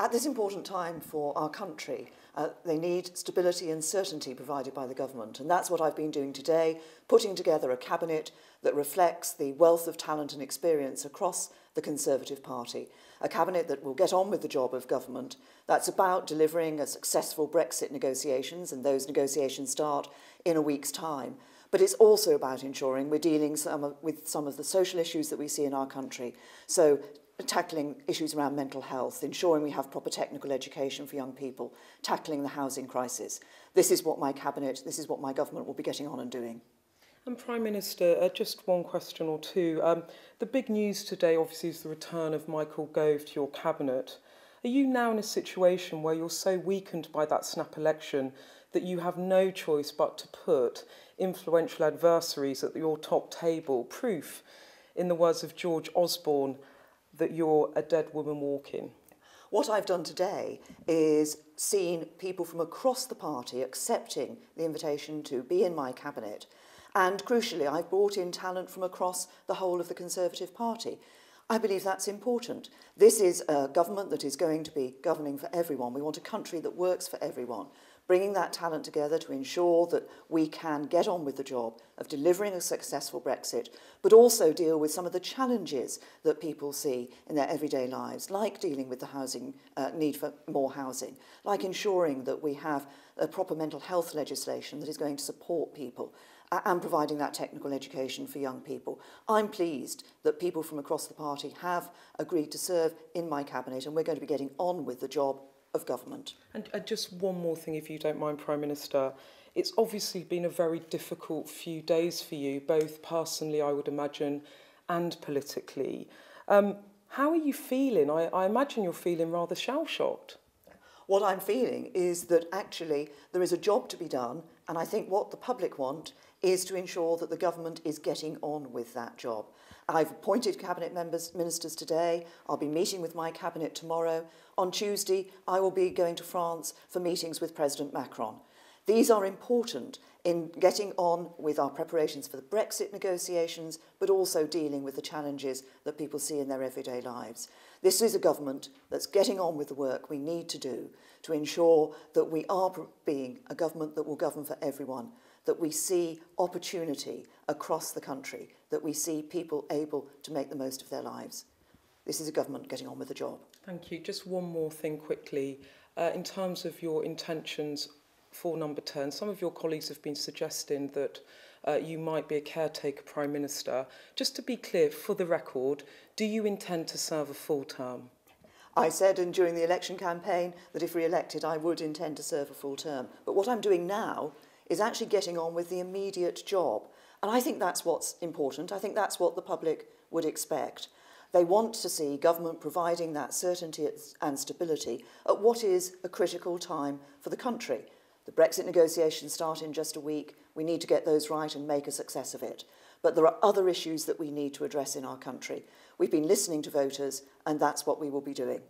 At this important time for our country, they need stability and certainty provided by the government. And that's what I've been doing today, putting together a cabinet that reflects the wealth of talent and experience across the Conservative Party. A cabinet that will get on with the job of government. That's about delivering a successful Brexit negotiations, and those negotiations start in a week's time. But it's also about ensuring we're dealing with some of the social issues that we see in our country. So tackling issues around mental health, ensuring we have proper technical education for young people, tackling the housing crisis. This is what my cabinet, this is what my government will be getting on and doing. And Prime Minister, just one question or two. The big news today obviously is the return of Michael Gove to your cabinet. Are you now in a situation where you're so weakened by that snap election that you have no choice but to put influential adversaries at your top table, proof, in the words of George Osborne, that you're a dead woman walking? What I've done today is seen people from across the party accepting the invitation to be in my cabinet. And crucially, I've brought in talent from across the whole of the Conservative Party. I believe that's important. This is a government that is going to be governing for everyone. We want a country that works for everyone. Bringing that talent together to ensure that we can get on with the job of delivering a successful Brexit, but also deal with some of the challenges that people see in their everyday lives, like dealing with the housing need for more housing, like ensuring that we have a proper mental health legislation that is going to support people, and providing that technical education for young people. I'm pleased that people from across the party have agreed to serve in my cabinet, and we're going to be getting on with the job of government. And just one more thing, if you don't mind, Prime Minister. It's obviously been a very difficult few days for you, both personally, I would imagine, and politically. How are you feeling? I imagine you're feeling rather shell-shocked. What I'm feeling is that actually there is a job to be done, and I think what the public want is to ensure that the government is getting on with that job. I've appointed cabinet ministers today. I'll be meeting with my cabinet tomorrow. On Tuesday, I will be going to France for meetings with President Macron. These are important in getting on with our preparations for the Brexit negotiations, but also dealing with the challenges that people see in their everyday lives. This is a government that's getting on with the work we need to do to ensure that we are being a government that will govern for everyone, that we see opportunity across the country, that we see people able to make the most of their lives. This is a government getting on with the job. Thank you. Just one more thing quickly. In terms of your intentions for number 10, some of your colleagues have been suggesting that you might be a caretaker Prime Minister. Just to be clear, for the record, do you intend to serve a full term? I said during the election campaign that if re-elected I would intend to serve a full term. But what I'm doing now is actually getting on with the immediate job. And I think that's what's important. I think that's what the public would expect. They want to see government providing that certainty and stability at what is a critical time for the country. The Brexit negotiations start in just a week. We need to get those right and make a success of it. But there are other issues that we need to address in our country. We've been listening to voters, and that's what we will be doing.